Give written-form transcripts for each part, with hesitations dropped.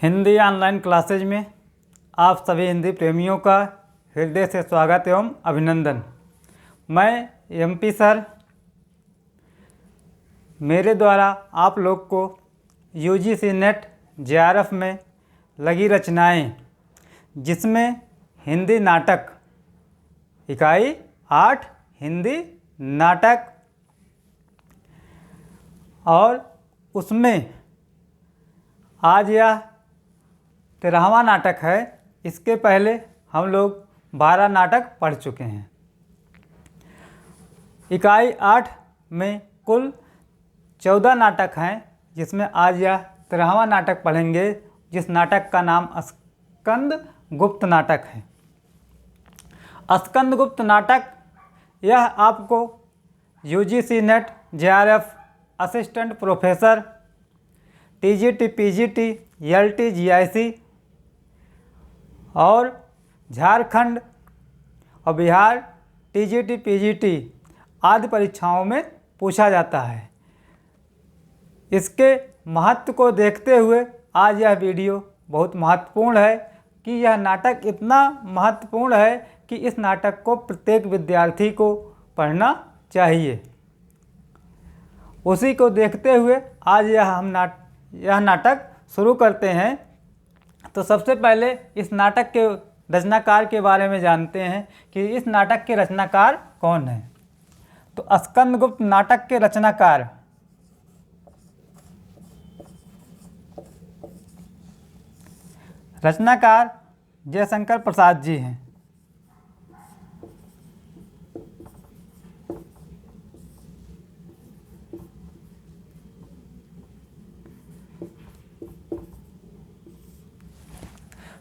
Hindi online classes में आप सभी हिंदी प्रेमियों का हृदय से स्वागत एवं अभिनंदन। मैं एमपी सर, मेरे द्वारा आप लोग को यूजीसी नेट जेआरएफ में लगी रचनाएं, जिसमें हिंदी नाटक इकाई 8 हिंदी नाटक और उसमें आज यह 13वां नाटक है। इसके पहले हम लोग 12 नाटक पढ़ चुके हैं। इकाई 8 में कुल 14 नाटक हैं, जिसमें आज यह 13वां नाटक पढ़ेंगे, जिस नाटक का नाम स्कंद गुप्त नाटक है। स्कंद गुप्त नाटक यह आपको UGC net JRF assistant professor TGT PGT LT GIC और झारखंड और बिहार टीजीटी पीजीटी आदि परीक्षाओं में पूछा जाता है। इसके महत्व को देखते हुए आज यह वीडियो बहुत महत्वपूर्ण है कि यह नाटक इतना महत्वपूर्ण है कि इस नाटक को प्रत्येक विद्यार्थी को पढ़ना चाहिए। उसी को देखते हुए आज यह नाटक शुरू करते हैं। तो सबसे पहले इस नाटक के रचनाकार के बारे में जानते हैं कि इस नाटक के रचनाकार कौन है। तो स्कंद गुप्त नाटक के रचनाकार जयशंकर प्रसाद जी हैं।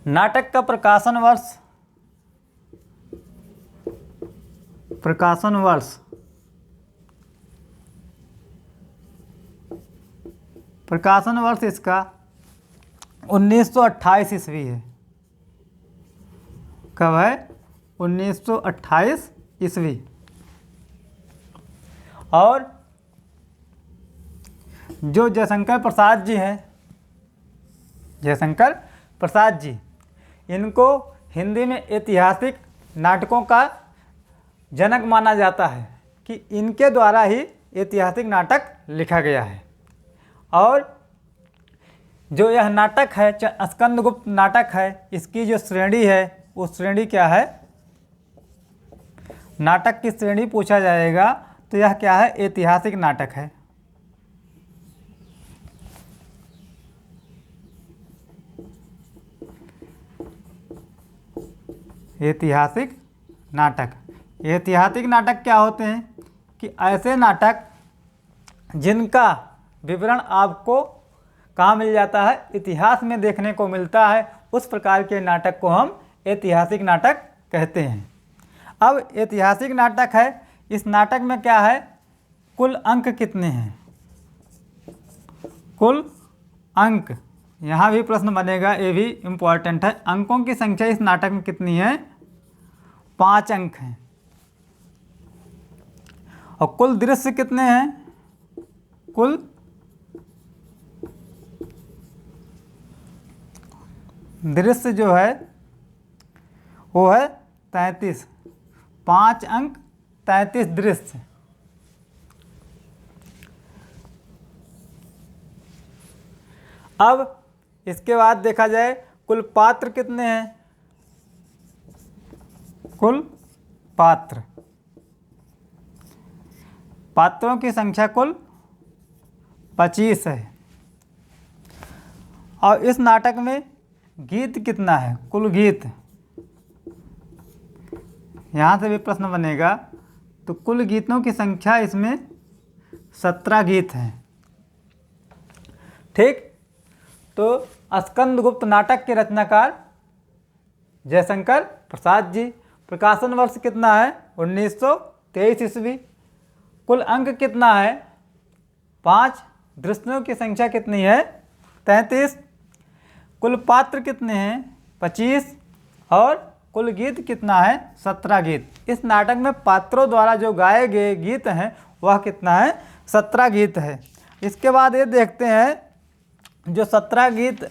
नाटक का प्रकाशन वर्ष इसका 1928 ईस्वी है। कब है? 1928 ईस्वी। और जो जयशंकर प्रसाद जी हैं, जयशंकर प्रसाद जी, इनको हिंदी में ऐतिहासिक नाटकों का जनक माना जाता है कि इनके द्वारा ही ऐतिहासिक नाटक लिखा गया है। और जो यह नाटक है स्कंद गुप्त नाटक है, इसकी जो श्रेणी है वो श्रेणी क्या है? नाटक की श्रेणी पूछा जाएगा तो यह क्या है? ऐतिहासिक नाटक है। ऐतिहासिक नाटक क्या होते हैं कि ऐसे नाटक जिनका विवरण आपको कहाँ मिल जाता है? इतिहास में देखने को मिलता है। उस प्रकार के नाटक को हम ऐतिहासिक नाटक कहते हैं। अब ऐतिहासिक नाटक है, इस नाटक में क्या है? कुल अंक कितने हैं? कुल अंक, यहाँ भी प्रश्न बनेगा, ये भी इम्पोर्टेंट है। अंकों की संख्या इस नाटक में कितनी है? 5 अंक हैं। और कुल दृश्य कितने हैं? कुल दृश्य जो है वो है 33। 5 अंक 33 दृश्य। अब इसके बाद देखा जाए कुल पात्र कितने हैं? कुल पात्रों की संख्या कुल 25 है। और इस नाटक में गीत कितना है? कुल गीत, यहाँ से भी प्रश्न बनेगा। तो कुल गीतों की संख्या इसमें 17 गीत हैं। ठीक। तो स्कंद गुप्त नाटक के रचनाकार जयशंकर प्रसाद जी। प्रकाशन वर्ष कितना है? 1923 ईस्वी। कुल अंक कितना है? 5। दृश्यों की संख्या कितनी है? 33। कुल पात्र कितने हैं? 25। और कुल गीत कितना है? 17 गीत। इस नाटक में पात्रों द्वारा जो गाए गए गीत हैं वह कितना है? 17 गीत है। इसके बाद ये देखते हैं जो 17 गीत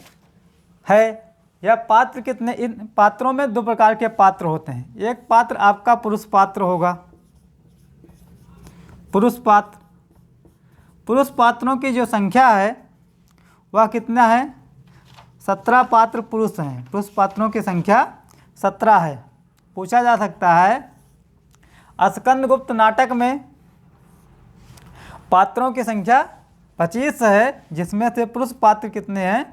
है। यह पात्र कितने, इन पात्रों में दो प्रकार के पात्र होते हैं। एक पात्र आपका पुरुष पात्र होगा, पुरुष पात्र। पुरुष पात्रों की जो संख्या है वह कितना है, 17 पात्र पुरुष हैं। पुरुष पात्रों की संख्या 17 है। पूछा जा सकता है स्कंदगुप्त नाटक में पात्रों की संख्या 25 है, जिसमें से पुरुष पात्र कितने हैं,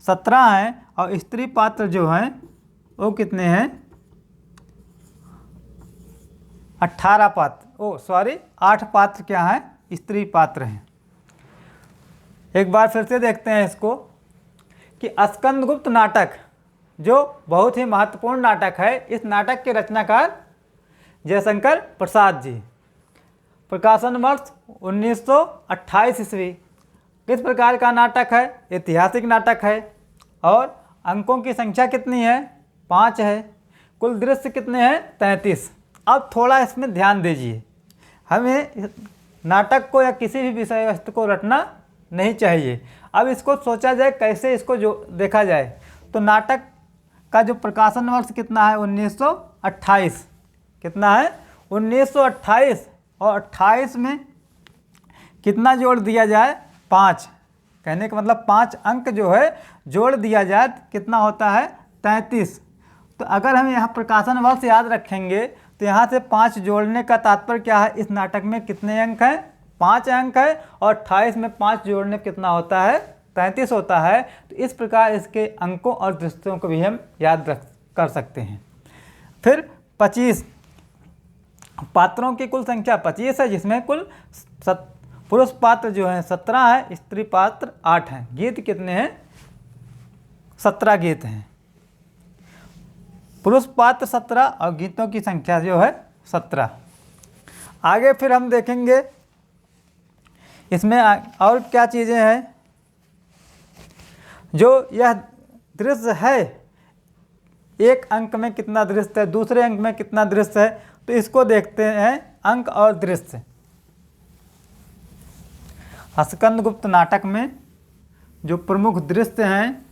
17 हैं, और स्त्री पात्र जो हैं वो कितने हैं, 18 पात्र, 8 पात्र क्या हैं, स्त्री पात्र हैं। एक बार फिर से देखते हैं इसको कि स्कंदगुप्त नाटक जो बहुत ही महत्वपूर्ण नाटक है, इस नाटक के रचनाकार जयशंकर प्रसाद जी। प्रकाशन वर्ष 1928 ईस्वी। किस प्रकार का नाटक है, ऐतिहासिक नाटक है। और अंकों की संख्या कितनी है, 5 है। कुल दृश्य कितने हैं, 33। अब थोड़ा इसमें ध्यान दीजिए, हमें नाटक को या किसी भी विषय वस्तु को रटना नहीं चाहिए। अब इसको सोचा जाए कैसे इसको जो देखा जाए, तो नाटक का जो प्रकाशन वर्ष कितना है, 1928। कितना है, 1928। और 28 में कितना जोड़ दिया जाए, 5। कहने का मतलब 5 अंक जो है जोड़ दिया जाए तो कितना होता है, 33। तो अगर हम यहाँ प्रकाशन वर्ष याद रखेंगे तो यहाँ से 5 जोड़ने का तात्पर्य क्या है, इस नाटक में कितने अंक हैं, 5 अंक है। और 28 में 5 जोड़ने कितना होता है, 33 होता है। तो इस प्रकार इसके अंकों और दृश्यों को भी हम याद कर सकते हैं। फिर 25 पात्रों की कुल संख्या 25 है, जिसमें कुल पुरुष पात्र जो हैं 17 है, स्त्री पात्र 8 हैं। गीत कितने हैं, 17 गीत हैं। पुरुष पात्र 17 और गीतों की संख्या जो है 17। आगे फिर हम देखेंगे इसमें और क्या चीज़ें हैं। जो यह दृश्य है, एक अंक में कितना दृश्य है, दूसरे अंक में कितना दृश्य है, तो इसको देखते हैं अंक और दृश्य। स्कंदगुप्त नाटक में जो प्रमुख दृश्य हैं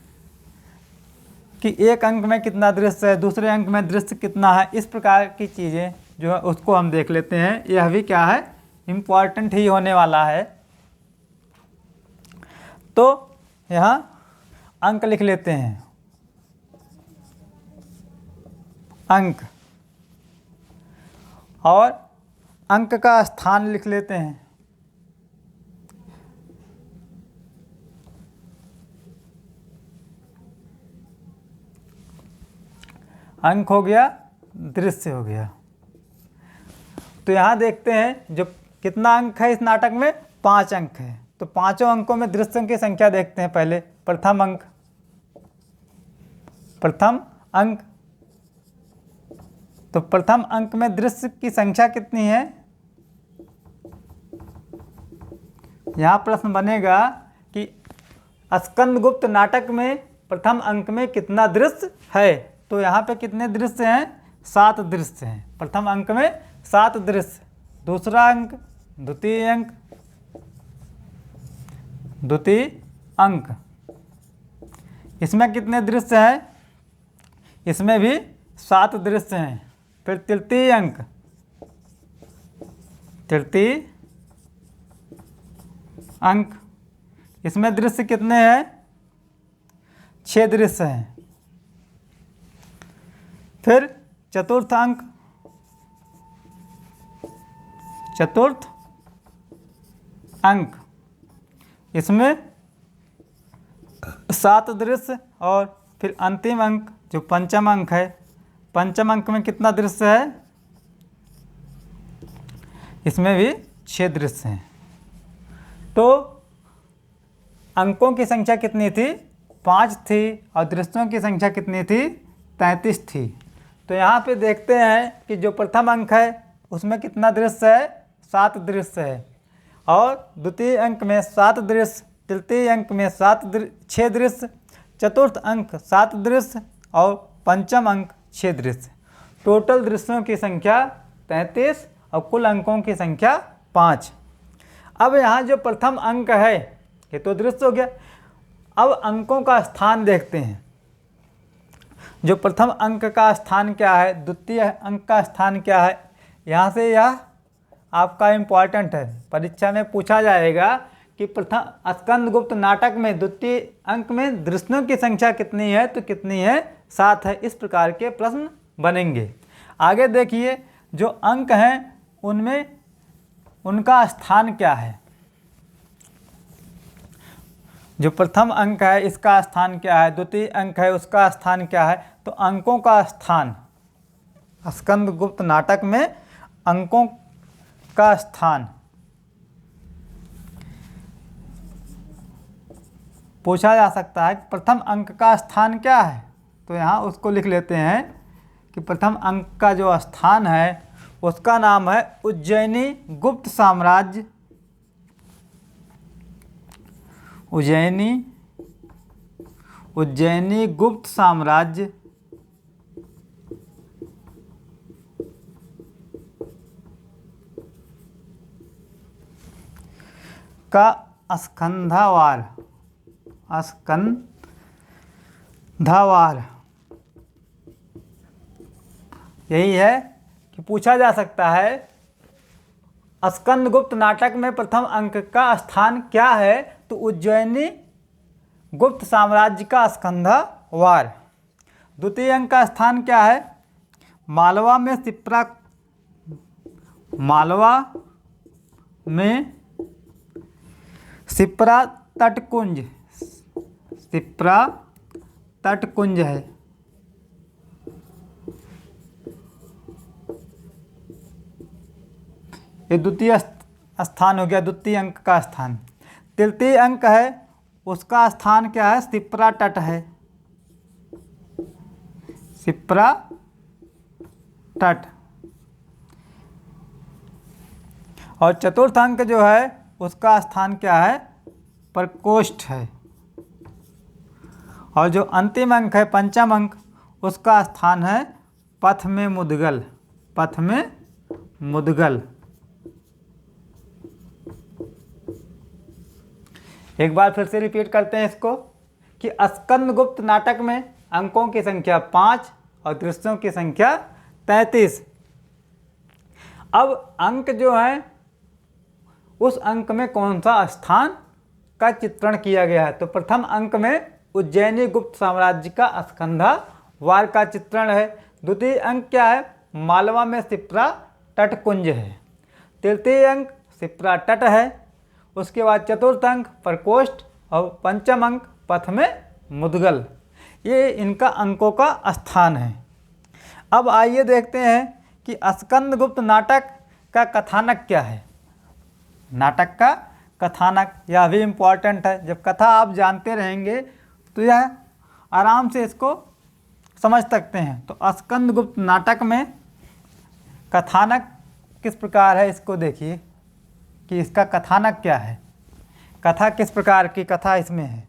कि एक अंक में कितना दृश्य है, दूसरे अंक में दृश्य कितना है, इस प्रकार की चीज़ें जो है उसको हम देख लेते हैं। यह भी क्या है, इम्पॉर्टेंट ही होने वाला है। तो यहाँ अंक लिख लेते हैं, अंक, और अंक का स्थान लिख लेते हैं। अंक हो गया, दृश्य हो गया। तो यहाँ देखते हैं जो कितना अंक है इस नाटक में, 5 अंक है। तो पांचों अंकों में दृश्यों की संख्या देखते हैं। पहले प्रथम अंक, प्रथम अंक, तो प्रथम अंक में दृश्य की संख्या कितनी है। यहाँ प्रश्न बनेगा कि स्कंदगुप्त नाटक में प्रथम अंक में कितना दृश्य है। तो यहाँ पे कितने दृश्य हैं, 7 दृश्य हैं। प्रथम अंक में 7 दृश्य। दूसरा अंक, द्वितीय अंक, द्वितीय अंक, इसमें कितने दृश्य हैं, इसमें भी 7 दृश्य हैं। फिर तृतीय अंक, तृतीय अंक, इसमें दृश्य कितने हैं, 6 दृश्य हैं। फिर चतुर्थ अंक, चतुर्थ अंक, इसमें 7 दृश्य। और फिर अंतिम अंक जो पंचम अंक है, पंचम अंक में कितना दृश्य है, इसमें भी 6 दृश्य हैं। तो अंकों की संख्या कितनी थी, 5 थी, और दृश्यों की संख्या कितनी थी, 33 थी। तो यहाँ पे देखते हैं कि जो प्रथम अंक है उसमें कितना दृश्य है, 7 दृश्य है। और द्वितीय अंक में 7 दृश्य, तृतीय अंक में 6 दृश्य, चतुर्थ अंक 7 दृश्य, और पंचम अंक 6 दृश्य। टोटल दृश्यों की संख्या 33 और कुल अंकों की संख्या 5। अब यहाँ जो प्रथम अंक है ये तो दृश्य हो गया। अब अंकों का स्थान देखते हैं। जो प्रथम अंक का स्थान क्या है, द्वितीय अंक का स्थान क्या है। यहाँ से यह आपका इम्पॉर्टेंट है, परीक्षा में पूछा जाएगा कि प्रथम स्कंदगुप्त नाटक में द्वितीय अंक में दृश्यों की संख्या कितनी है, तो कितनी है, 7 है। इस प्रकार के प्रश्न बनेंगे। आगे देखिए, जो अंक हैं उनमें उनका स्थान क्या है। जो प्रथम अंक है इसका स्थान क्या है, द्वितीय अंक है उसका स्थान क्या है। तो अंकों का स्थान, स्कंदगुप्त नाटक में अंकों का स्थान पूछा जा सकता है। प्रथम अंक का स्थान क्या है, तो यहाँ उसको लिख लेते हैं कि प्रथम अंक का जो स्थान है उसका नाम है उज्जैनी गुप्त साम्राज्य। उज्जैनी गुप्त साम्राज्य का स्कंधावार यही है कि पूछा जा सकता है स्कंदगुप्त नाटक में प्रथम अंक का स्थान क्या है, तो उज्जैनी गुप्त साम्राज्य का स्कंधावार। द्वितीय अंक का स्थान क्या है, मालवा में शिप्रा तटकुंज है। ये द्वितीय स्थान हो गया, द्वितीय अंक का स्थान। तृतीय अंक है उसका स्थान क्या है, शिप्रा तट है, शिप्रा तट। और चतुर्थ अंक जो है उसका स्थान क्या है, प्रकोष्ठ है। और जो अंतिम अंक है पंचम अंक, उसका स्थान है पथ में मुदगल। एक बार फिर से रिपीट करते हैं इसको कि स्कंदगुप्त नाटक में अंकों की संख्या 5 और दृश्यों की संख्या 33। अब अंक जो है उस अंक में कौन सा स्थान का चित्रण किया गया है, तो प्रथम अंक में उज्जैनी गुप्त साम्राज्य का स्कंधावार का चित्रण है। द्वितीय अंक क्या है, मालवा में शिप्रा तटकुंज है। तृतीय अंक शिप्रा तट है। उसके बाद चतुर्थ अंक प्रकोष्ठ और पंचम अंक पथ में मुदगल। ये इनका अंकों का स्थान है। अब आइए देखते हैं कि स्कंदगुप्त नाटक का कथानक क्या है। नाटक का कथानक, यह भी इम्पॉर्टेंट है। जब कथा आप जानते रहेंगे तो यह आराम से इसको समझ सकते हैं। तो स्कंदगुप्त नाटक में कथानक किस प्रकार है, इसको देखिए कि इसका कथानक क्या है, कथा किस प्रकार की कथा इसमें है।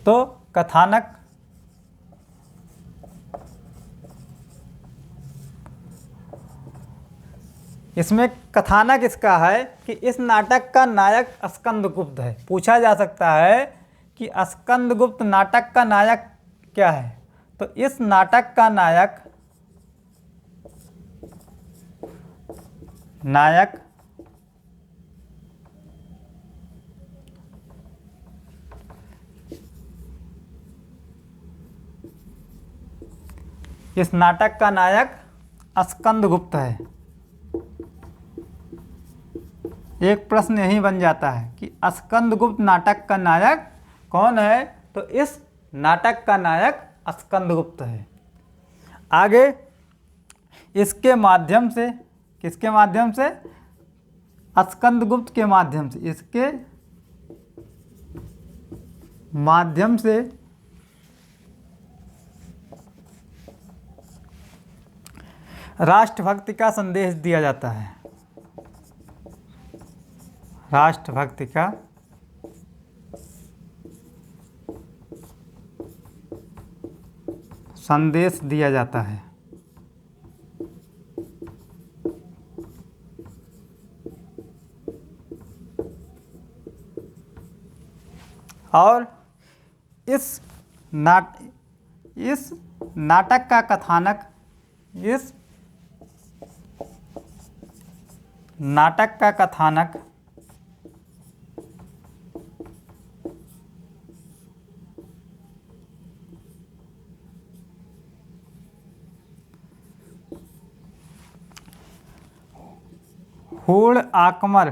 तो कथानक इसमें कथानक इसका है कि इस नाटक का नायक स्कंदगुप्त है। पूछा जा सकता है कि स्कंदगुप्त नाटक का नायक क्या है, तो इस नाटक का नायक इस नाटक का नायक स्कंदगुप्त है। एक प्रश्न यही बन जाता है कि स्कंदगुप्त नाटक का नायक कौन है, तो इस नाटक का नायक स्कंदगुप्त है। आगे इसके माध्यम से, किसके माध्यम से, स्कंदगुप्त के माध्यम से, इसके माध्यम से राष्ट्रभक्ति का संदेश दिया जाता है। राष्ट्रभक्ति का संदेश दिया जाता है। और इस इस नाटक का कथानक, इस नाटक का कथानक हूण आक्रमण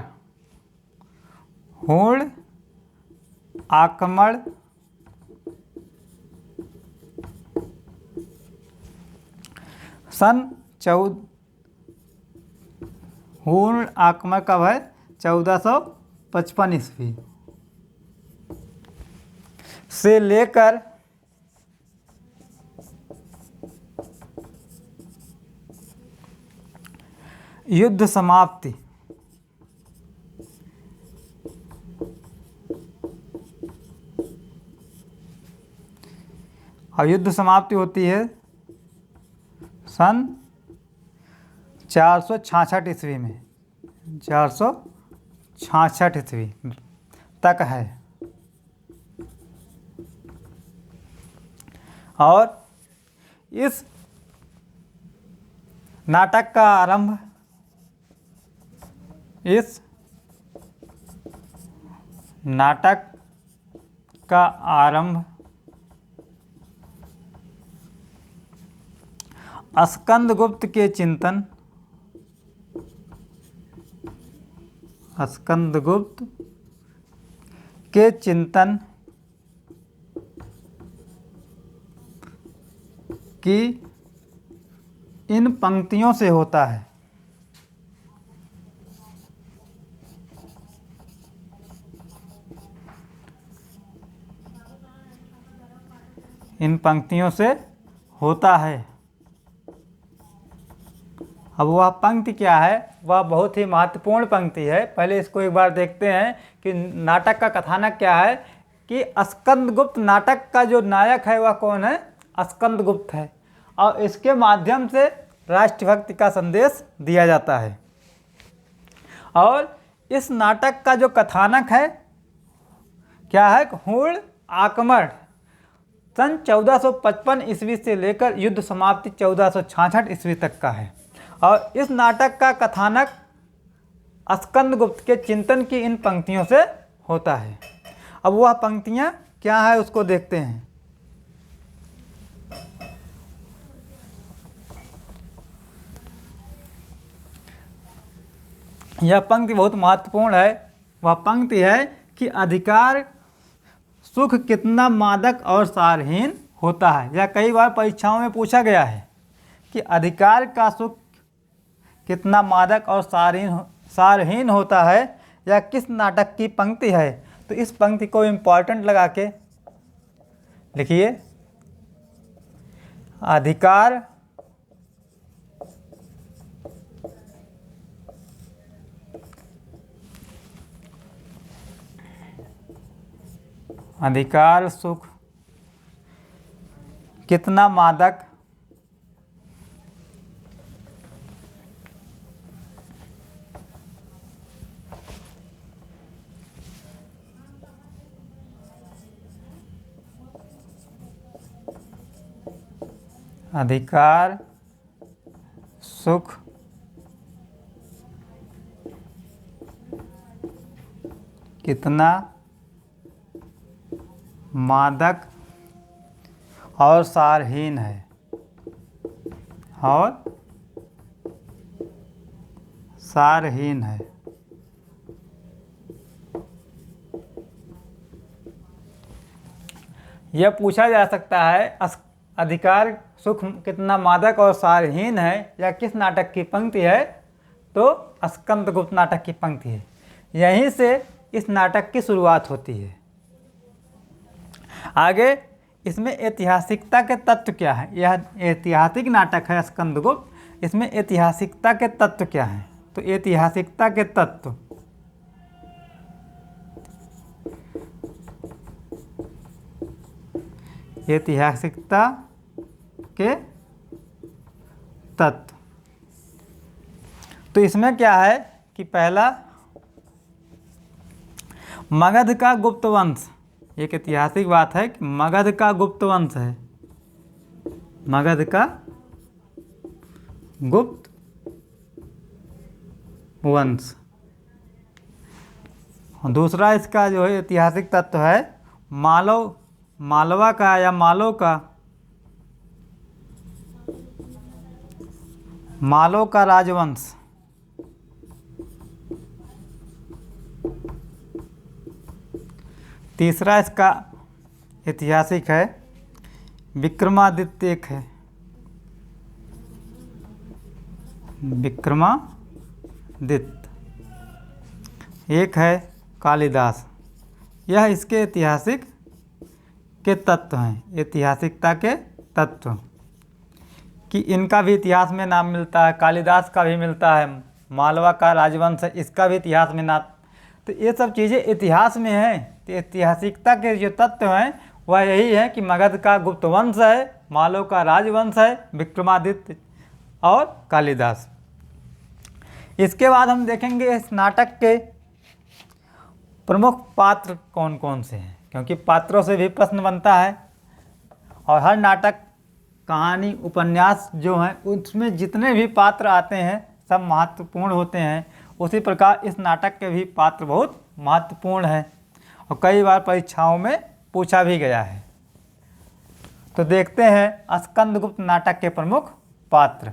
सन हूण आक्रमण कब है? 1455 ईस्वी से लेकर युद्ध समाप्ति और युद्ध समाप्ति होती है सन 466 ईस्वी में, 466 ईस्वी तक है। और इस नाटक का आरंभ, इस नाटक का आरंभ स्कंदगुप्त के चिंतन, स्कंदगुप्त के चिंतन की इन पंक्तियों से होता है। इन पंक्तियों से होता है। अब वह पंक्ति क्या है? वह बहुत ही महत्वपूर्ण पंक्ति है। पहले इसको एक बार देखते हैं कि नाटक का कथानक क्या है, कि स्कंदगुप्त नाटक का जो नायक है वह कौन है? स्कंदगुप्त है। और इसके माध्यम से राष्ट्रभक्ति का संदेश दिया जाता है। और इस नाटक का जो कथानक है क्या है? हूण आक्रमण सन 1455 ईस्वी से लेकर युद्ध समाप्ति 1466 ईस्वी तक का है। और इस नाटक का कथानक स्कंदगुप्त के चिंतन की इन पंक्तियों से होता है। अब वह पंक्तियां क्या है उसको देखते हैं। यह पंक्ति बहुत महत्वपूर्ण है। वह पंक्ति है कि अधिकार सुख कितना मादक और सारहीन होता है। यह कई बार परीक्षाओं में पूछा गया है कि अधिकार का सुख कितना मादक और सारहीन होता है, यह किस नाटक की पंक्ति है? तो इस पंक्ति को इम्पॉर्टेंट लगा के लिखिए। अधिकार सुख कितना मादक अधिकार सुख कितना मादक और सारहीन है, और सारहीन है। यह पूछा जा सकता है अधिकार सुख कितना मादक और सारहीन है, यह किस नाटक की पंक्ति है? तो स्कंदगुप्त नाटक की पंक्ति है। यहीं से इस नाटक की शुरुआत होती है। आगे इसमें ऐतिहासिकता के तत्व क्या है? यह ऐतिहासिक नाटक है स्कंदगुप्त। इसमें ऐतिहासिकता के तत्व क्या हैं? तो ऐतिहासिकता के तत्व ऐतिहासिकता के तत्व, तो इसमें क्या है कि पहला मगध का गुप्त वंश, एक ऐतिहासिक बात है कि मगध का गुप्त वंश है। मगध का गुप्त वंश। दूसरा इसका जो है ऐतिहासिक तत्व है मालवा का या मालो का राजवंश। तीसरा इसका ऐतिहासिक है विक्रमादित्य। एक है विक्रमादित्य, एक है कालिदास। यह इसके ऐतिहासिक के तत्व हैं, ऐतिहासिकता के तत्व कि इनका भी इतिहास में नाम मिलता है, कालिदास का भी मिलता है, मालवा का राजवंश है इसका भी इतिहास में नाम। तो ये सब चीज़ें इतिहास में हैं। तो ऐतिहासिकता के जो तत्व हैं वह यही है कि मगध का गुप्त वंश है, मालव का राजवंश है, विक्रमादित्य और कालिदास। इसके बाद हम देखेंगे इस नाटक के प्रमुख पात्र कौन कौन से हैं, क्योंकि पात्रों से भी प्रश्न बनता है और हर नाटक, कहानी, उपन्यास जो हैं उसमें जितने भी पात्र आते हैं सब महत्वपूर्ण होते हैं। उसी प्रकार इस नाटक के भी पात्र बहुत महत्वपूर्ण हैं और कई बार परीक्षाओं में पूछा भी गया है। तो देखते हैं स्कंदगुप्त नाटक के प्रमुख पात्र।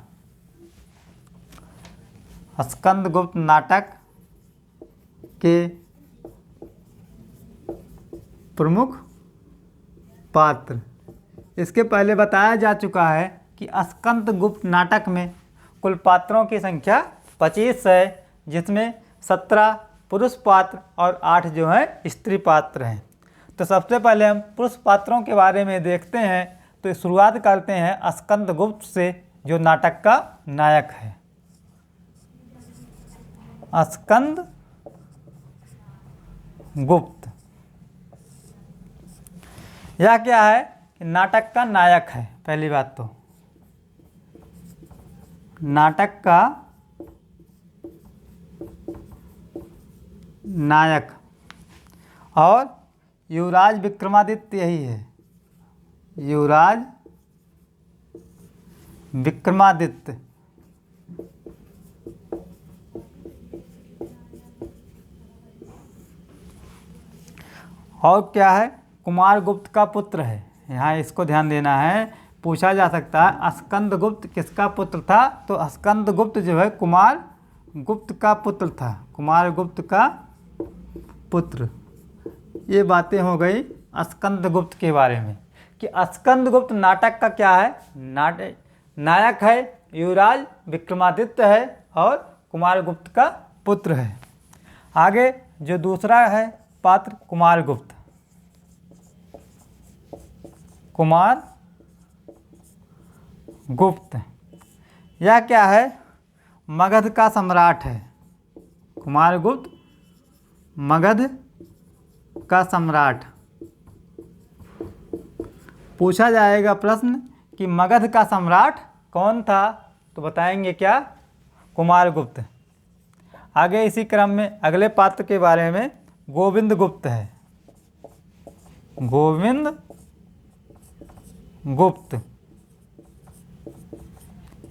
स्कंदगुप्त नाटक के प्रमुख पात्र। इसके पहले बताया जा चुका है कि स्कंदगुप्त नाटक में कुल पात्रों की संख्या 25 है, जिसमें 17 पुरुष पात्र और 8 जो हैं स्त्री पात्र हैं। तो सबसे पहले हम पुरुष पात्रों के बारे में देखते हैं। तो शुरुआत करते हैं स्कंदगुप्त से, जो नाटक का नायक है। स्कंदगुप्त यह क्या है कि नाटक का नायक है। पहली बात तो नाटक का नायक और युवराज विक्रमादित्य यही है। युवराज विक्रमादित्य और क्या है, कुमारगुप्त का पुत्र है। यहाँ इसको ध्यान देना है, पूछा जा सकता है स्कंदगुप्त किसका पुत्र था। तो स्कंदगुप्त जो है कुमारगुप्त का पुत्र था, कुमारगुप्त का पुत्र। ये बातें हो गई स्कंदगुप्त के बारे में कि स्कंदगुप्त नाटक का क्या है, नायक है, युवराज विक्रमादित्य है और कुमारगुप्त का पुत्र है। आगे जो दूसरा है पात्र कुमारगुप्त। यह क्या है, मगध का सम्राट है। कुमारगुप्त मगध का सम्राट। पूछा जाएगा प्रश्न कि मगध का सम्राट कौन था, तो बताएंगे क्या, कुमारगुप्त। आगे इसी क्रम में अगले पात्र के बारे में गोविंदगुप्त है। गोविंदगुप्त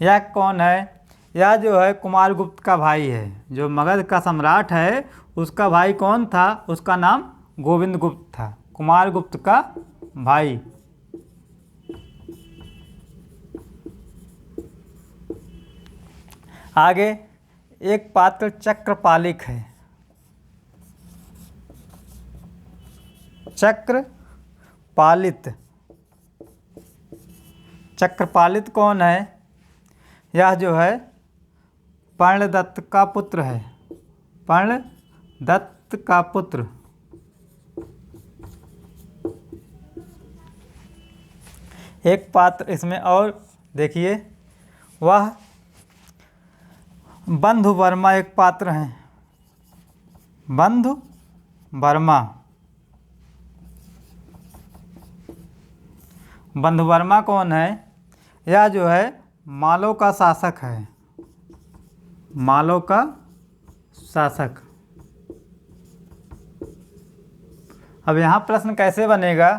यह कौन है, यह जो है कुमारगुप्त का भाई है। जो मगध का सम्राट है उसका भाई कौन था, उसका नाम गोविंदगुप्त था, कुमारगुप्त का भाई। आगे एक पात्र चक्रपालिक है। चक्रपालित कौन है, यह जो है पर्णदत्त का पुत्र है। पर्णदत्त का पुत्र। एक पात्र इसमें और देखिए, वह बंधु वर्मा एक पात्र हैं। बंधु वर्मा कौन है, यह जो है मालव का शासक है। मालव का शासक। अब यहाँ प्रश्न कैसे बनेगा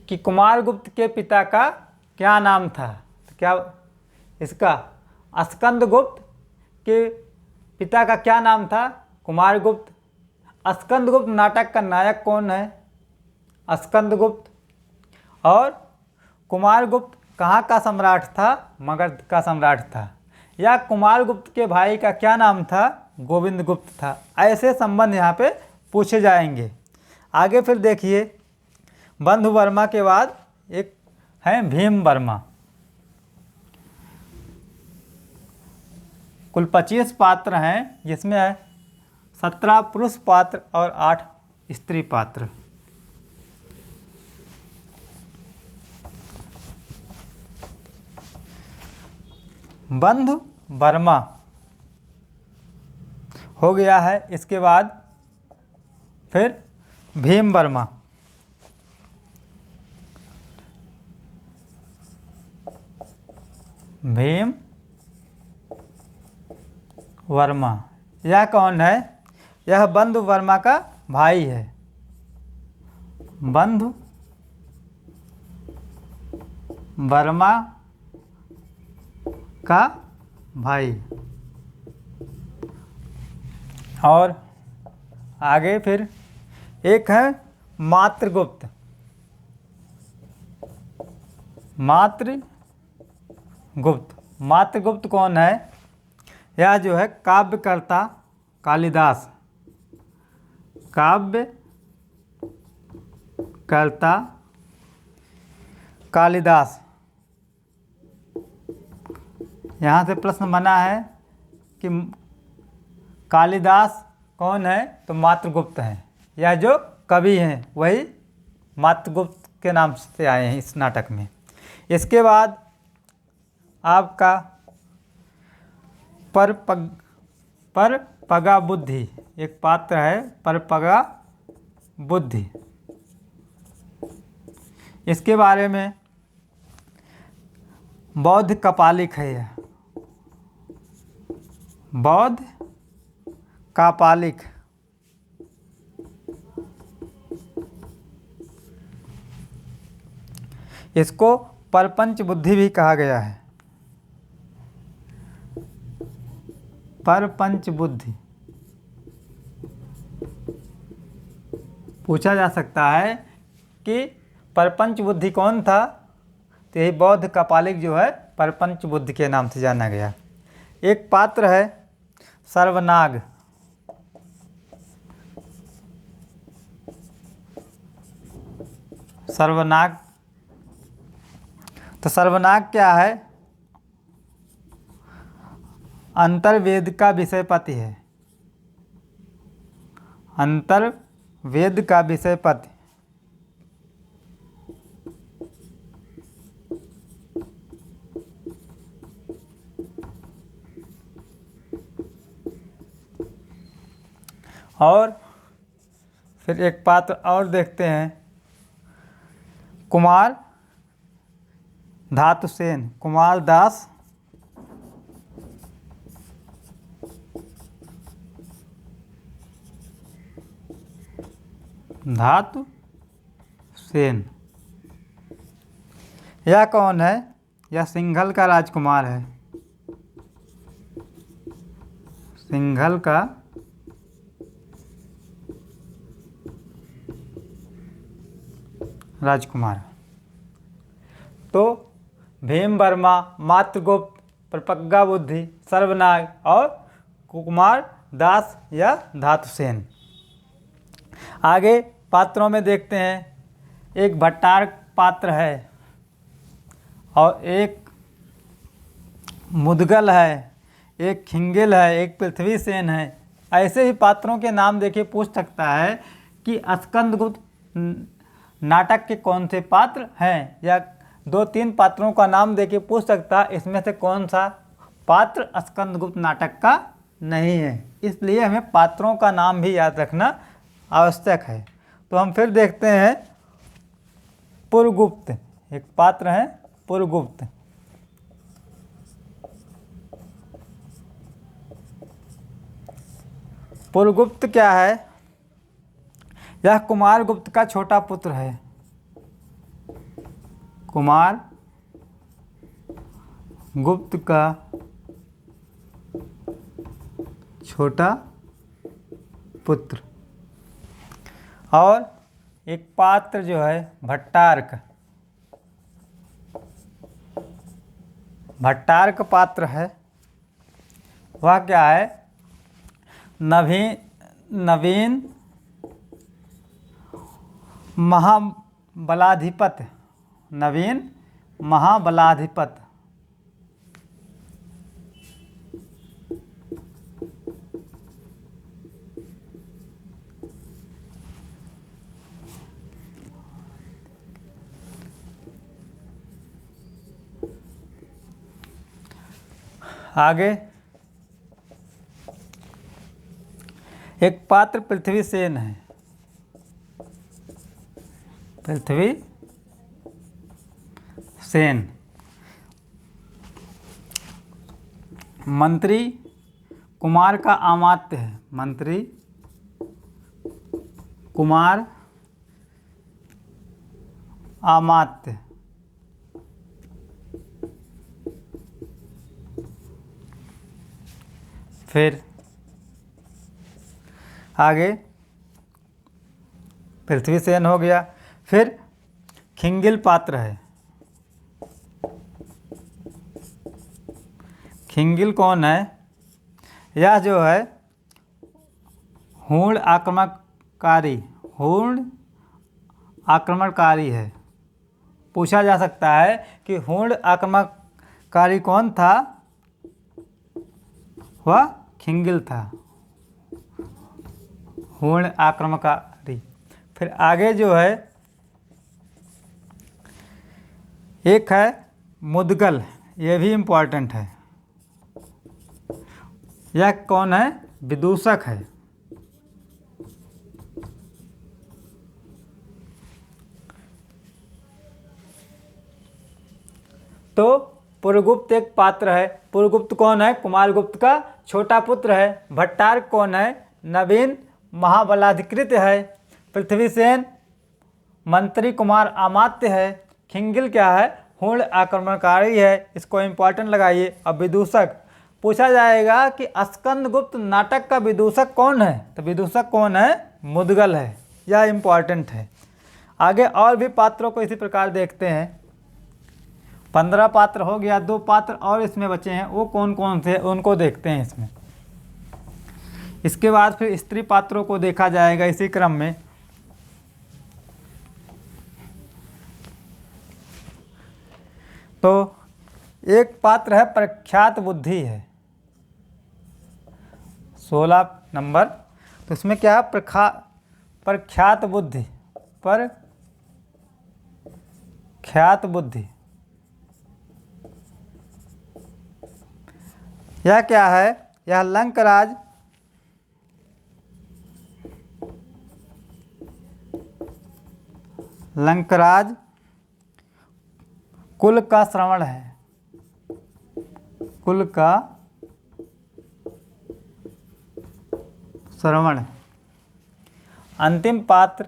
कि कुमारगुप्त के पिता का क्या नाम था। तो क्या इसका स्कंदगुप्त के पिता का क्या नाम था? कुमारगुप्त। स्कंदगुप्त नाटक का नायक कौन है? स्कंदगुप्त। और कुमारगुप्त कहाँ का सम्राट था? मगध का सम्राट था। या कुमारगुप्त के भाई का क्या नाम था? गोविंदगुप्त था। ऐसे संबंध यहाँ पे पूछे जाएंगे। आगे फिर देखिए, बंधु वर्मा के बाद एक है भीम वर्मा। कुल 25 पात्र हैं, जिसमें 17 पुरुष पात्र और 8 स्त्री पात्र। बंधु वर्मा हो गया है। इसके बाद फिर भीम वर्मा। भीम वर्मा यह कौन है? यह बंधु वर्मा का भाई है। बंधु वर्मा का भाई। और आगे फिर एक है मात्रगुप्त। मात्रगुप्त। मात्रगुप्त कौन है? यह जो है काव्यकर्ता कालिदास। काव्यकर्ता कालिदास। यहाँ से प्रश्न बना है कि कालिदास कौन है? तो मात्रगुप्त हैं। यह जो कवि हैं वही मात्रगुप्त के नाम से आए हैं इस नाटक में। इसके बाद आपका परपगा बुद्धि एक पात्र है। परपगा बुद्धि, इसके बारे में बौद्ध कापालिक है। यह बौद्ध कापालिक। इसको परपंच बुद्धि भी कहा गया है। परपंच बुद्धि पूछा जा सकता है कि परपंच बुद्धि कौन था? तो यही बौद्ध कापालिक जो है परपंच बुद्धि के नाम से जाना गया। एक पात्र है सर्वनाग। सर्वनाग। तो सर्वनाग क्या है? अंतर्वेद का विषय पति है। अंतर्वेद का विषय पति। और फिर एक पात्र और देखते हैं, कुमार धातुसेन। कुमार दास धातुसेन। यह कौन है? यह सिंघल का राजकुमार है। सिंघल का राजकुमार। तो भीम वर्मा, मात्रगुप्त, परपगा बुद्धि, सर्वनाग और कुमार दास या धातुसेन। आगे पात्रों में देखते हैं, एक भट्टार पात्र है और एक मुदगल है, एक खिंगिल है, एक पृथ्वीसेन है। ऐसे ही पात्रों के नाम देखिए पूछ सकता है कि स्कंदगुप्त नाटक के कौन से पात्र हैं, या 2-3 पात्रों का नाम देके पूछ सकता है इसमें से कौन सा पात्र स्कंदगुप्त नाटक का नहीं है। इसलिए हमें पात्रों का नाम भी याद रखना आवश्यक है। तो हम फिर देखते हैं पुरगुप्त। एक पात्र है पुरगुप्त। पुरगुप्त क्या है? यह कुमारगुप्त का छोटा पुत्र है। कुमार गुप्त का छोटा पुत्र। और एक पात्र जो है भट्टार्क, भट्टार्क पात्र है, वह क्या है? नवीन महाबलाधिपत, नवीन महाबलाधिपत। आगे एक पात्र पृथ्वी सेन है, पृथ्वी सेन मंत्री कुमार का अमात्य है, मंत्री कुमार अमात्य। फिर आगे पृथ्वी सेन हो गया। फिर खिंगिल पात्र है, खिंगिल कौन है? यह जो है हूण आक्रमणकारी है। पूछा जा सकता है कि हूण आक्रमणकारी कौन था? वह खिंगिल था, हूण आक्रमणकारी। फिर आगे जो है एक है मुदगल, ये भी इम्पोर्टेंट है। यह कौन है? विदूषक है। तो पुरगुप्त एक पात्र है। पुरगुप्त कौन है? कुमारगुप्त का छोटा पुत्र है। भट्टार्क कौन है? नवीन महाबलाधिकृत है। पृथ्वीसेन मंत्री कुमार अमात्य है। खिंगिल क्या है? हूण आक्रमणकारी है। इसको इम्पोर्टेंट लगाइए। अब विदूषक पूछा जाएगा कि स्कंदगुप्त नाटक का विदूषक कौन है? तो विदूषक कौन है? मुदगल है। यह इम्पोर्टेंट है। आगे और भी पात्रों को इसी प्रकार देखते हैं। 15 पात्र हो गया। 2 पात्र और इसमें बचे हैं, वो कौन कौन से उनको देखते हैं इसमें। इसके बाद फिर स्त्री पात्रों को देखा जाएगा इसी क्रम में। तो एक पात्र है प्रख्यात बुद्धि है, 16 नंबर। तो इसमें क्या है? प्रख्यात बुद्धि, प्रख्यात बुद्धि। यह क्या है? यह लंकराज कुल का श्रवण है, कुल का श्रवण। अंतिम पात्र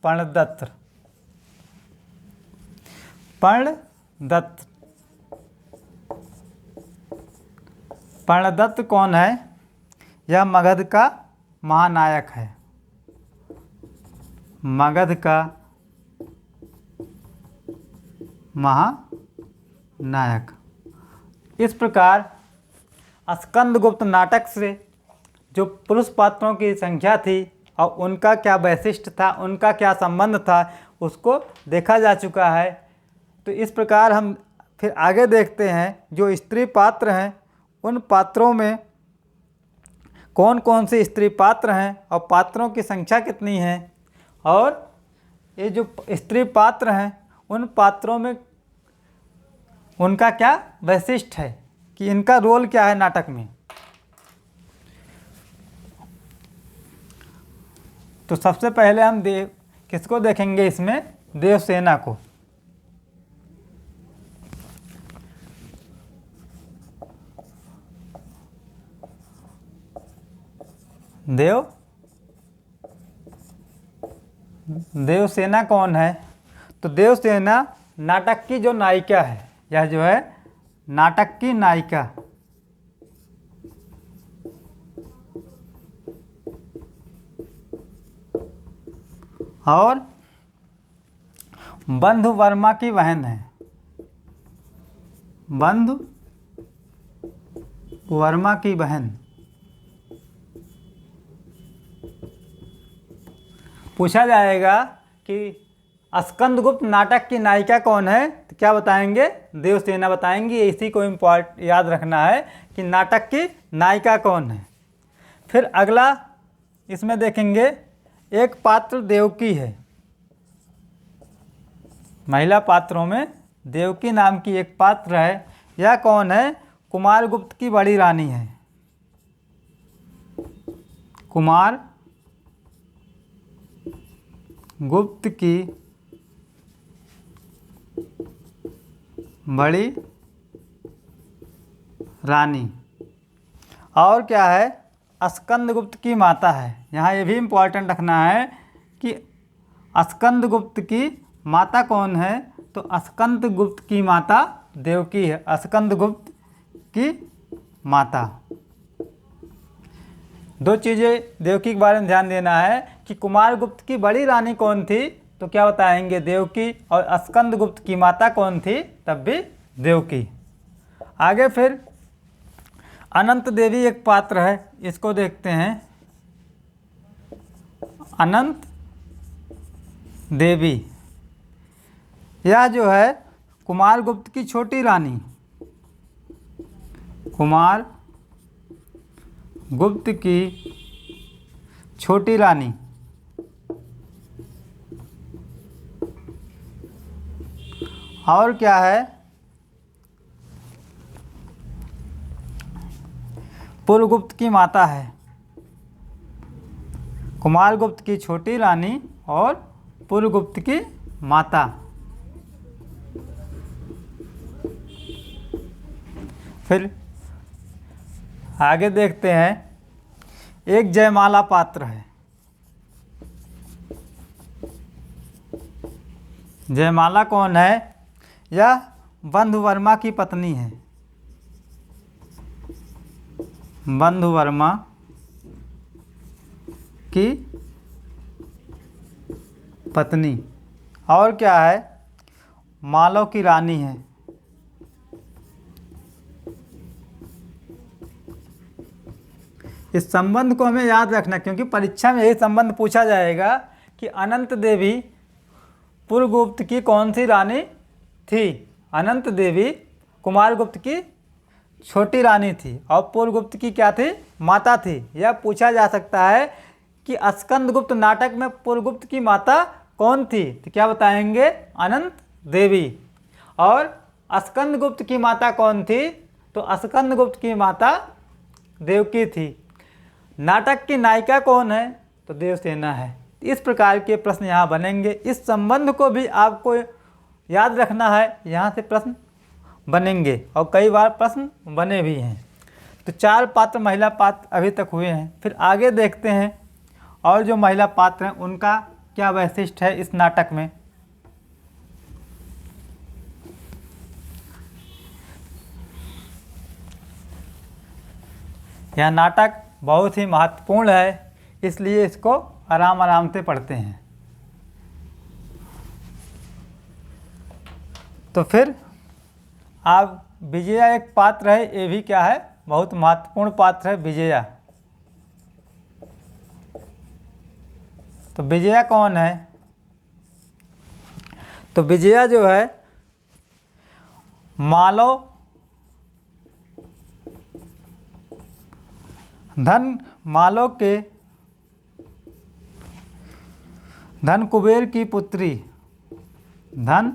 पर्णदत्त, पर्णदत्त। पर्णदत्त कौन है? यह मगध का महानायक है, मगध का महानायक। इस प्रकार स्कंदगुप्त नाटक से जो पुरुष पात्रों की संख्या थी और उनका क्या वैशिष्ट था, उनका क्या संबंध था, उसको देखा जा चुका है। तो इस प्रकार हम फिर आगे देखते हैं जो स्त्री पात्र हैं, उन पात्रों में कौन कौन से स्त्री पात्र हैं और पात्रों की संख्या कितनी है, और ये जो स्त्री पात्र हैं उन पात्रों में उनका क्या वैशिष्ट है, कि इनका रोल क्या है नाटक में। तो सबसे पहले हम किसको देखेंगे इसमें? देवसेना को। देवसेना कौन है? तो देवसेना नाटक की जो नायिका है, यह जो है नाटक की नायिका। और बंधु वर्मा की बहन है, बंधु वर्मा की बहन। पूछा जाएगा कि स्कंदगुप्त नाटक की नायिका कौन है, तो क्या बताएंगे? देवसेना बताएंगे। इसी को याद रखना है कि नाटक की नायिका कौन है। फिर अगला इसमें देखेंगे, एक पात्र देवकी है। महिला पात्रों में देवकी नाम की एक पात्र है। यह कौन है? कुमारगुप्त की बड़ी रानी है। कुमार गुप्त की बड़ी रानी। और क्या है? स्कंदगुप्त की माता है। यहाँ ये भी इम्पोर्टेंट रखना है कि स्कंदगुप्त की माता कौन है, तो स्कंदगुप्त की माता देवकी है। स्कंदगुप्त की माता। दो चीज़ें देवकी के बारे में ध्यान देना है कि कुमारगुप्त की बड़ी रानी कौन थी, तो क्या बताएंगे? देवकी। और स्कंदगुप्त की माता कौन थी? तब भी देवकी। आगे फिर अनंत देवी एक पात्र है, इसको देखते हैं। अनंत देवी, यह जो है कुमारगुप्त की छोटी रानी, कुमार गुप्त की छोटी रानी। और क्या है? पुरगुप्त की माता है। कुमारगुप्त की छोटी रानी और पुरगुप्त की माता। फिर आगे देखते हैं, एक जयमाला पात्र है। जयमाला कौन है? यह बंधु वर्मा की पत्नी है। बंधु वर्मा की पत्नी। और क्या है? मालों की रानी है। इस संबंध को हमें याद रखना, क्योंकि परीक्षा में यही संबंध पूछा जाएगा कि अनंत देवी पुरगुप्त की कौन सी रानी थी। अनंत देवी कुमारगुप्त की छोटी रानी थी और पुरगुप्त की क्या थी? माता थी। यह पूछा जा सकता है कि स्कंदगुप्त नाटक में पुरगुप्त की माता कौन थी, तो क्या बताएंगे? अनंत देवी। और स्कंदगुप्त की माता कौन थी, तो स्कंदगुप्त की माता देवकी थी। नाटक की नायिका कौन है, तो देवसेना है। इस प्रकार के प्रश्न यहाँ बनेंगे। इस संबंध को भी आपको याद रखना है, यहाँ से प्रश्न बनेंगे और कई बार प्रश्न बने भी हैं। तो 4 पात्र महिला पात्र अभी तक हुए हैं। फिर आगे देखते हैं और जो महिला पात्र हैं उनका क्या वैशिष्ट्य है इस नाटक में। यह नाटक बहुत ही महत्वपूर्ण है, इसलिए इसको आराम आराम से पढ़ते हैं। तो फिर आप विजया एक पात्र है, ये भी क्या है? बहुत महत्वपूर्ण पात्र है विजया। तो विजया कौन है? तो विजया जो है मालो धन कुबेर की पुत्री, धन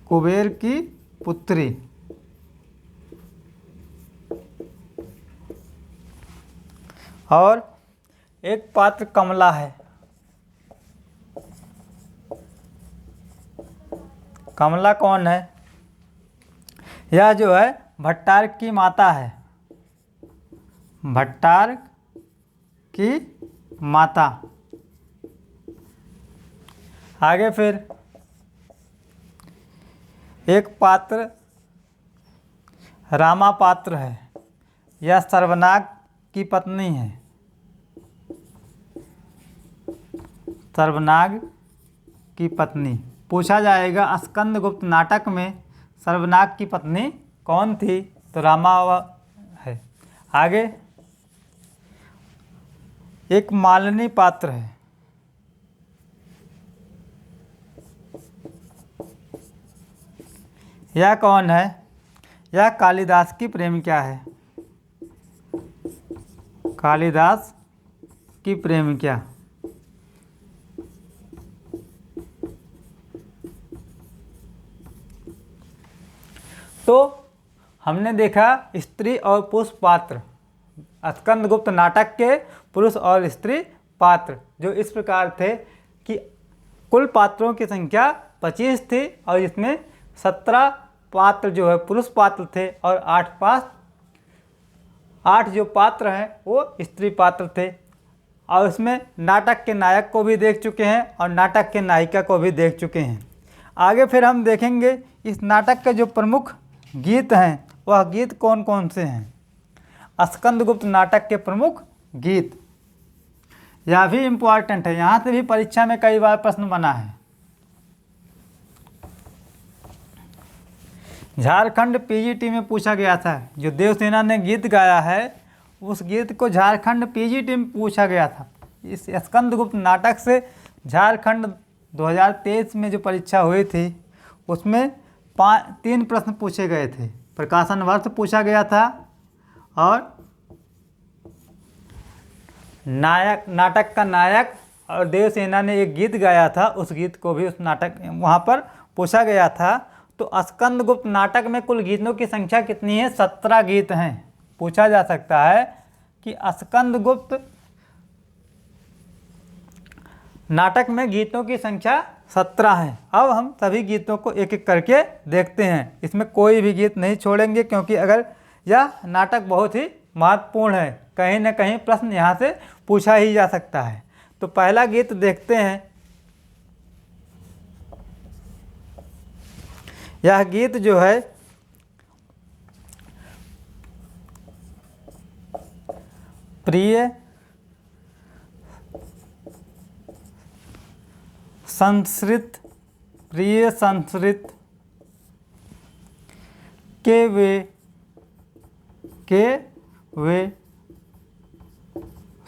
कुबेर की पुत्री। और एक पात्र कमला है। कमला कौन है? यह जो है भट्टारक की माता है। भट्टारक की माता। आगे फिर एक पात्र रामा पात्र है, यह सर्वनाग की पत्नी है। सर्वनाग की पत्नी। पूछा जाएगा स्कंदगुप्त नाटक में सर्वनाग की पत्नी कौन थी, तो रामा है। आगे एक मालिनी पात्र है, यह कौन है, यह कालिदास की प्रेमिका है। कालिदास की प्रेमिका। तो हमने देखा स्त्री और पुरुष पात्र, स्कंदगुप्त नाटक के पुरुष और स्त्री पात्र जो इस प्रकार थे कि कुल पात्रों की संख्या 25 थी और इसमें 17 पात्र जो है पुरुष पात्र थे और 8 जो पात्र हैं वो स्त्री पात्र थे। और इसमें नाटक के नायक को भी देख चुके हैं और नाटक के नायिका को भी देख चुके हैं। आगे फिर हम देखेंगे इस नाटक के जो प्रमुख गीत हैं वह गीत कौन कौन से हैं। स्कंदगुप्त नाटक के प्रमुख गीत, यह भी इम्पोर्टेंट है, यहाँ से भी परीक्षा में कई बार प्रश्न बना है। झारखंड पीजीटी में पूछा गया था, जो देवसेना ने गीत गाया है उस गीत को झारखंड पीजीटी में पूछा गया था। इस स्कंदगुप्त नाटक से झारखंड 2023 में जो परीक्षा हुई थी उसमें 3 प्रश्न पूछे गए थे। प्रकाशन वर्ष पूछा गया था और नाटक का नायक और देवसेना ने एक गीत गाया था, उस गीत को भी उस नाटक वहाँ पर पूछा गया था। तो स्कंदगुप्त नाटक में कुल गीतों की संख्या कितनी है, 17 गीत हैं। पूछा जा सकता है कि स्कंदगुप्त नाटक में गीतों की संख्या 17 है। अब हम सभी गीतों को एक एक करके देखते हैं, इसमें कोई भी गीत नहीं छोड़ेंगे क्योंकि अगर यह नाटक बहुत ही महत्वपूर्ण है, कहीं ना कहीं प्रश्न यहाँ से पूछा ही जा सकता है। तो पहला गीत देखते हैं। यह गीत जो है प्रिय संस्कृत के वे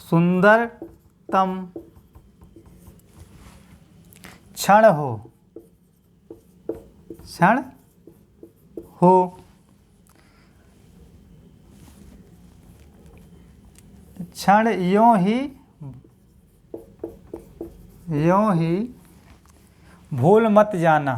सुंदरतम क्षण हो क्षण यों ही भूल मत जाना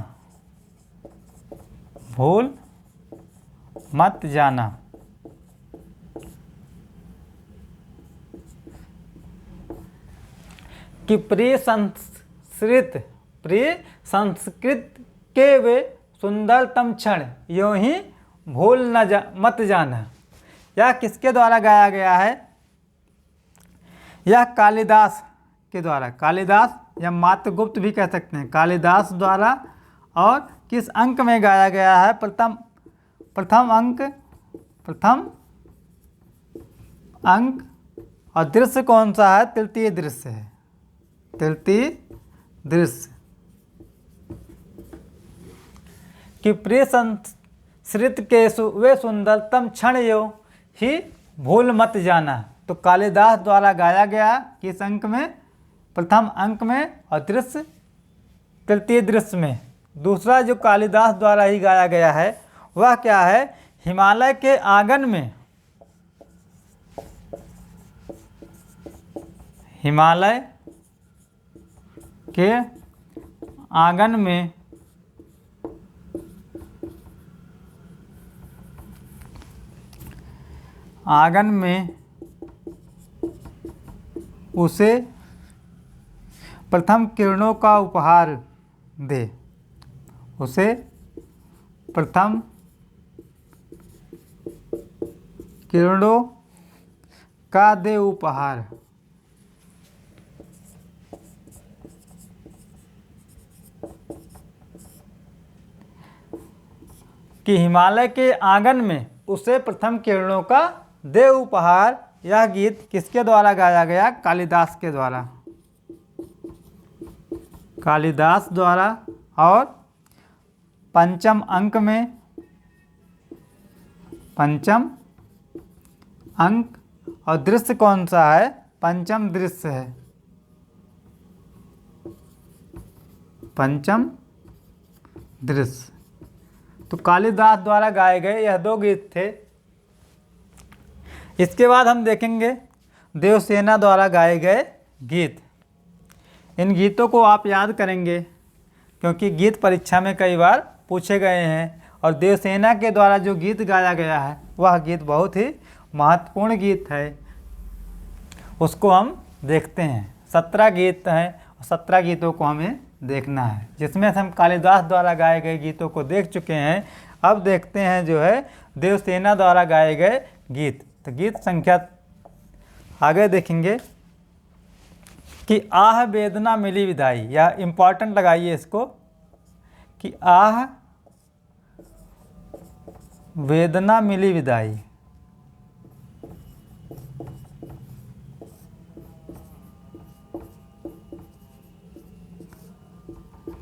कि प्रिय संस्कृत के वे सुंदरतम क्षण यों ही मत जाना। यह किसके द्वारा गाया गया है, यह कालिदास के द्वारा, कालिदास या मात्रगुप्त भी कह सकते हैं, कालिदास द्वारा। और किस अंक में गाया गया है, प्रथम अंक। और दृश्य कौन सा है, तृतीय दृश्य है, तृतीय दृश्य। कि प्रिय संस्कृत के वे सुंदरतम क्षण यो ही भूल मत जाना। तो कालिदास द्वारा गाया गया किस अंक में, प्रथम अंक में, और दृश्य तृतीय दृश्य में। दूसरा जो कालिदास द्वारा ही गाया गया है वह क्या है, हिमालय के आंगन में, हिमालय के आंगन में उसे प्रथम किरणों का उपहार दे, उसे प्रथम किरणों का दे उपहार। कि हिमालय के आंगन में उसे प्रथम किरणों का दे उपहार। यह गीत किसके द्वारा गाया गया? कालिदास के द्वारा, कालिदास द्वारा। और पंचम अंक में, पंचम अंक, और दृश्य कौन सा है? पंचम दृश्य है, पंचम दृश्य। तो कालिदास द्वारा गाए गए यह 2 गीत थे। इसके बाद हम देखेंगे देवसेना द्वारा गाए गए गीत। इन गीतों को आप याद करेंगे क्योंकि गीत परीक्षा में कई बार पूछे गए हैं। और देवसेना के द्वारा जो गीत गाया गया है वह गीत बहुत ही महत्वपूर्ण गीत है, उसको हम देखते हैं। 17 गीत हैं और 17 गीतों को हमें देखना है, जिसमें से हम कालिदास द्वारा गाए गए गीतों को देख चुके हैं। अब देखते हैं जो है देवसेना द्वारा गाए गए गीत। तो गीत संख्या आगे देखेंगे कि आह वेदना मिली विदाई। यह इम्पॉर्टेंट लगाइए इसको कि आह वेदना मिली विदाई।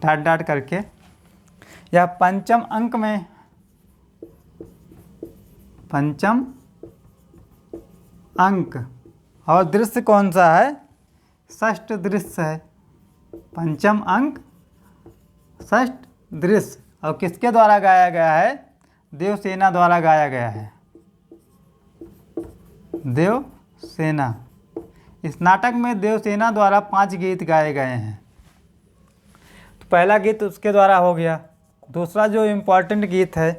डाट डाट करके यह पंचम अंक में, पंचम अंक। और दृश्य कौन सा है? षष्ठ दृश्य है, पंचम अंक षष्ठ दृश्य। और किसके द्वारा गाया गया है? देवसेना द्वारा गाया गया है, देवसेना। इस नाटक में देवसेना द्वारा 5 गीत गाए गए हैं। तो पहला गीत उसके द्वारा हो गया। दूसरा जो इम्पोर्टेंट गीत है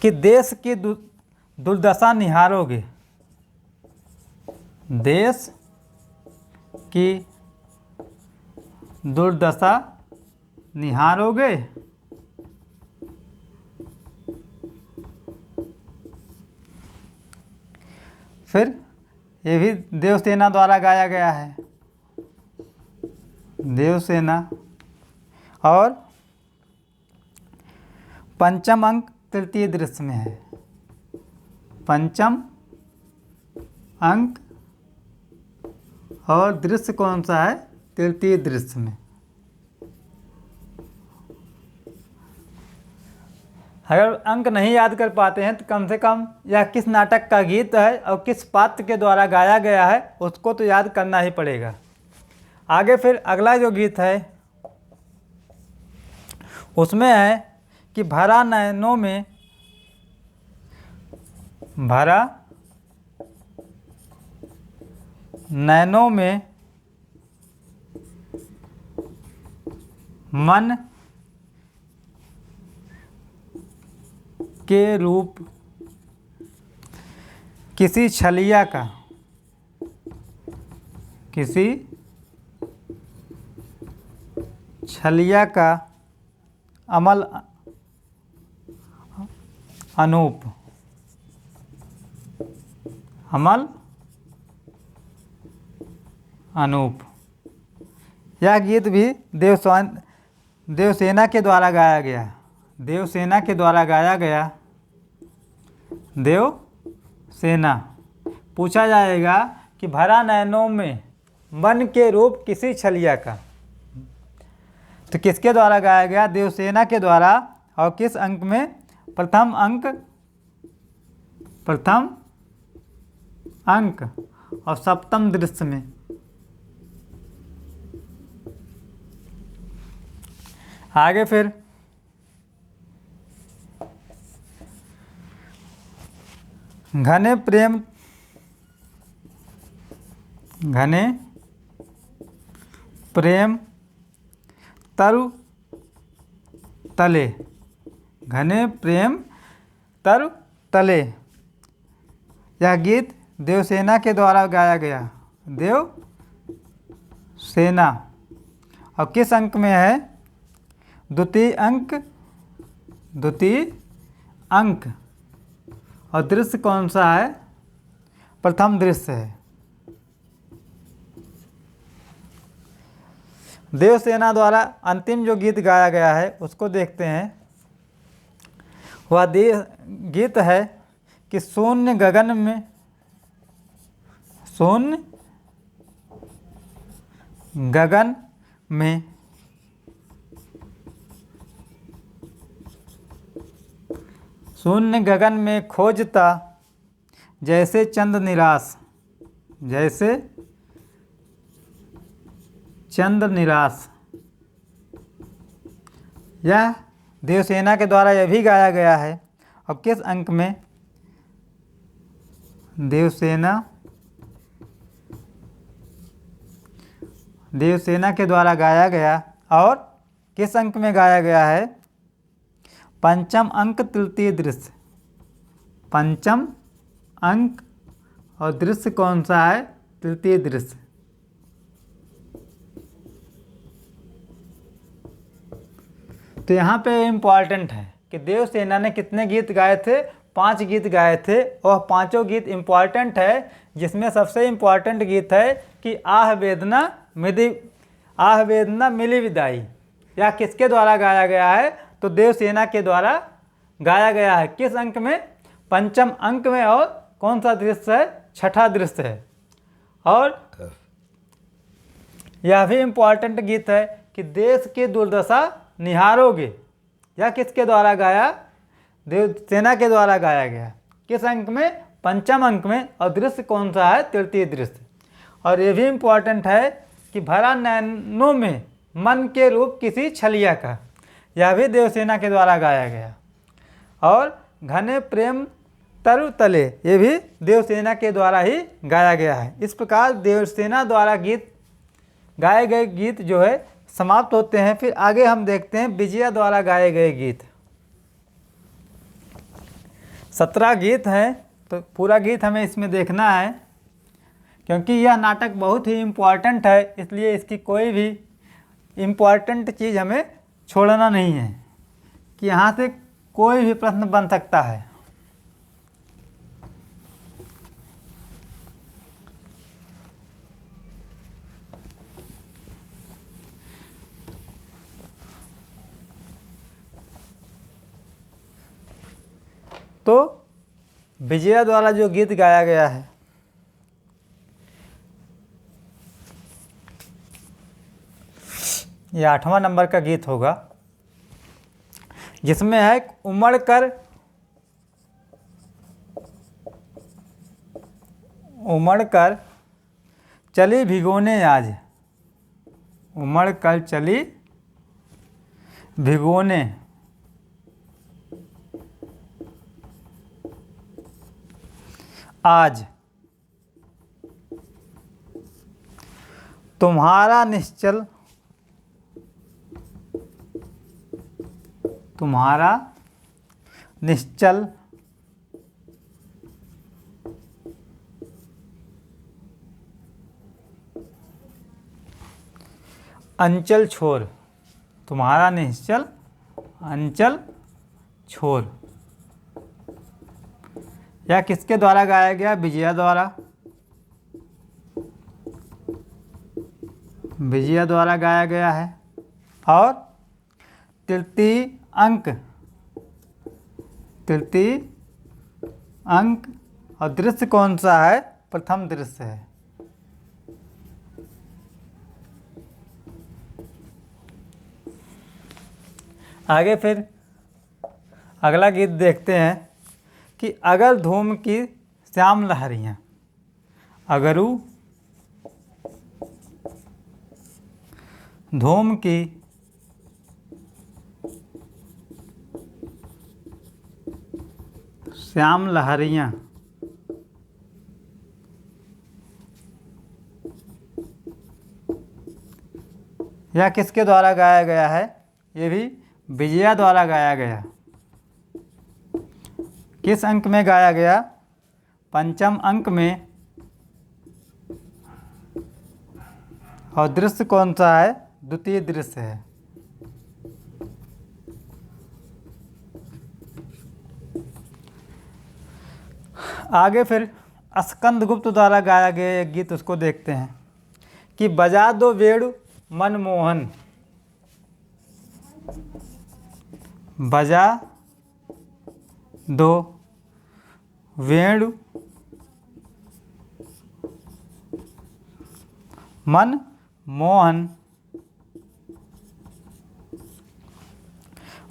कि देश की दुर्दशा निहारोगे, देश की दुर्दशा निहारोगे। फिर ये भी देवसेना द्वारा गाया गया है, देवसेना। और पंचम अंक तृतीय दृश्य में है, पंचम अंक। और दृश्य कौन सा है? तृतीय दृश्य में। अगर अंक नहीं याद कर पाते हैं तो कम से कम यह किस नाटक का गीत है और किस पात्र के द्वारा गाया गया है उसको तो याद करना ही पड़ेगा। आगे फिर अगला जो गीत है उसमें है कि भरा नैनों में, भरा नैनों में मन के रूप किसी छलिया का, किसी छलिया का अमल अनूप, अमल अनूप। यह गीत भी देवसेना के द्वारा गाया गया, देवसेना के द्वारा गाया गया, देवसेना। पूछा जाएगा कि भरा नैनों में मन के रूप किसी छलिया का, तो किसके द्वारा गाया गया? देवसेना के द्वारा। और किस अंक में? प्रथम अंक, प्रथम अंक और सप्तम दृश्य में। आगे फिर घने प्रेम, घने प्रेम तरु तले, घने प्रेम तरु तले। यह गीत देवसेना के द्वारा गाया गया, देवसेना। और किस अंक में है? द्वितीय अंक, द्वितीय अंक। और दृश्य कौन सा है? प्रथम दृश्य है। देवसेना द्वारा अंतिम जो गीत गाया गया है उसको देखते हैं वह गीत है कि शून्य गगन में, शून्य गगन में शून्य गगन में खोजता जैसे चंद निराश, जैसे चंद निराश। यह देवसेना के द्वारा यह भी गाया गया है। और किस अंक में देवसेना के द्वारा गाया गया और किस अंक में गाया गया है? पंचम अंक तृतीय दृश्य। पंचम अंक और दृश्य कौन सा है? तृतीय दृश्य। तो यहाँ पे इम्पॉर्टेंट है कि देवसेना ने कितने गीत गाए थे? 5 गीत गाए थे और 5 गीत इम्पॉर्टेंट है, जिसमें सबसे इम्पॉर्टेंट गीत है कि आह वेदना मिली विदाई। यह किसके द्वारा गाया गया है? तो देवसेना के द्वारा गाया गया है। किस अंक में? पंचम अंक में। और कौन सा दृश्य है? छठा दृश्य है। और यह भी इम्पॉर्टेंट गीत है कि देश की दुर्दशा निहारोगे। यह किसके द्वारा गाया? देवसेना के द्वारा गाया गया। किस अंक में? पंचम अंक में। और दृश्य कौन सा है? तृतीय दृश्य। और ये भी इम्पॉर्टेंट है कि भरा नैनों में मन के रूप किसी छलिया का। यह भी देवसेना के द्वारा गाया गया। और घने प्रेम तरु तले, ये भी देवसेना के द्वारा ही गाया गया है। इस प्रकार देवसेना द्वारा गाए गए गीत जो है समाप्त होते हैं। फिर आगे हम देखते हैं विजया द्वारा गाए गए गीत। 17 गीत हैं, तो पूरा गीत हमें इसमें देखना है, क्योंकि यह नाटक बहुत ही इम्पॉर्टेंट है। इसलिए इसकी कोई भी इम्पॉर्टेंट चीज़ हमें छोड़ना नहीं है कि यहाँ से कोई भी प्रश्न बन सकता है। तो विजया द्वारा जो गीत गाया गया है, ये 8वां नंबर का गीत होगा, जिसमें है उमड़ कर चली भिगोने आज। उमड़ कर चली भिगोने आज, तुम्हारा निश्चल अंचल छोर। तुम्हारा निश्चल अंचल छोर। यह किसके द्वारा गाया गया? विजया द्वारा। विजया द्वारा गाया गया है। और तृतीय अंक और दृश्य कौन सा है? प्रथम दृश्य है। आगे फिर अगला गीत देखते हैं कि अगर धूम की श्याम लहरियाँ। अगरू धूम की श्याम लहरियाँ यह किसके द्वारा गाया गया है? ये भी विजया द्वारा गाया गया। किस अंक में गाया गया? पंचम अंक में। और दृश्य कौन सा है? द्वितीय दृश्य है। आगे फिर स्कंदगुप्त द्वारा गाया गया एक गीत, उसको देखते हैं कि बजा दो वेणु मनमोहन। बजा दो वेणु मन मोहन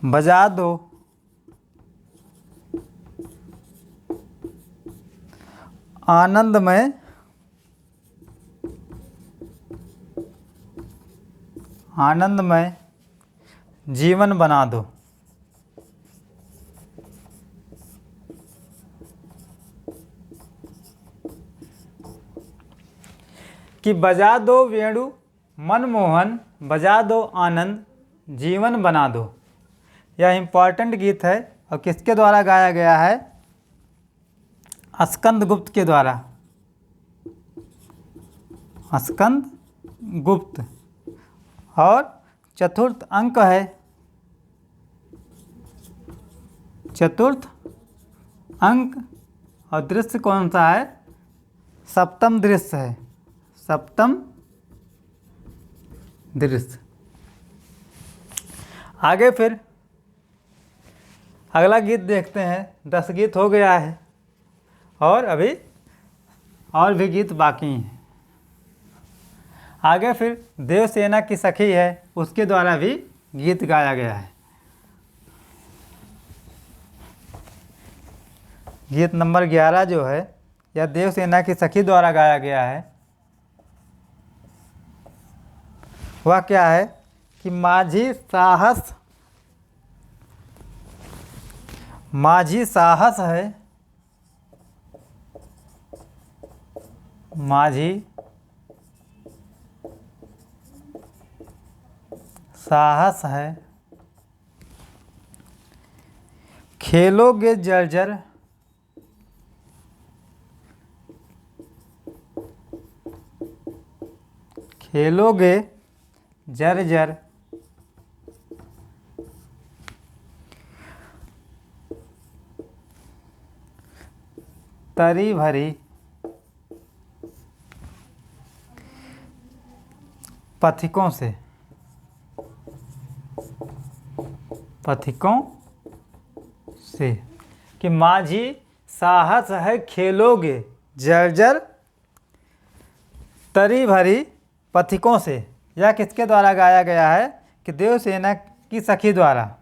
बजा दो आनंदमय आनंदमय जीवन बना दो। कि बजा दो वेणु मनमोहन बजा दो आनंद जीवन बना दो। यह इम्पॉर्टेंट गीत है और किसके द्वारा गाया गया है? स्कंदगुप्त के द्वारा। स्कंदगुप्त। और चतुर्थ अंक है, चतुर्थ अंक। और दृश्य कौन सा है? सप्तम दृश्य है, सप्तम दृश्य। आगे फिर अगला गीत देखते हैं। 10 गीत हो गया है और अभी और भी गीत बाकी हैं। आगे फिर देवसेना की सखी है, उसके द्वारा भी गीत गाया गया है। गीत नंबर 11 जो है यह देवसेना की सखी द्वारा गाया गया है। वह क्या है कि माझी साहस है, माझी साहस है, खेलोगे जर्जर खेलोगे जर्जर तरी भरी पथिकों से, पथिकों से। कि माझी साहस है खेलोगे जर्जर तरी भरी पथिकों से। यह किसके द्वारा गाया गया है? कि देवसेना की सखी द्वारा।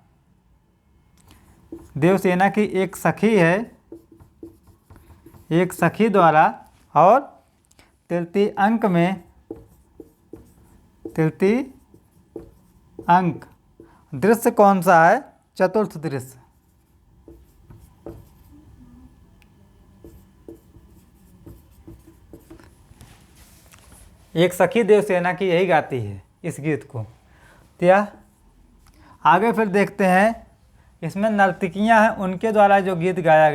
देवसेना की एक सखी है, एक सखी द्वारा। और तृतीय अंक में, तृतीय अंक दृश्य कौन सा है? चतुर्थ दृश्य। एक सखी देवसेना की यही गाती है इस गीत को। तो यह आगे फिर देखते हैं, इसमें नर्तकियां हैं, उनके द्वारा जो गीत गाया गया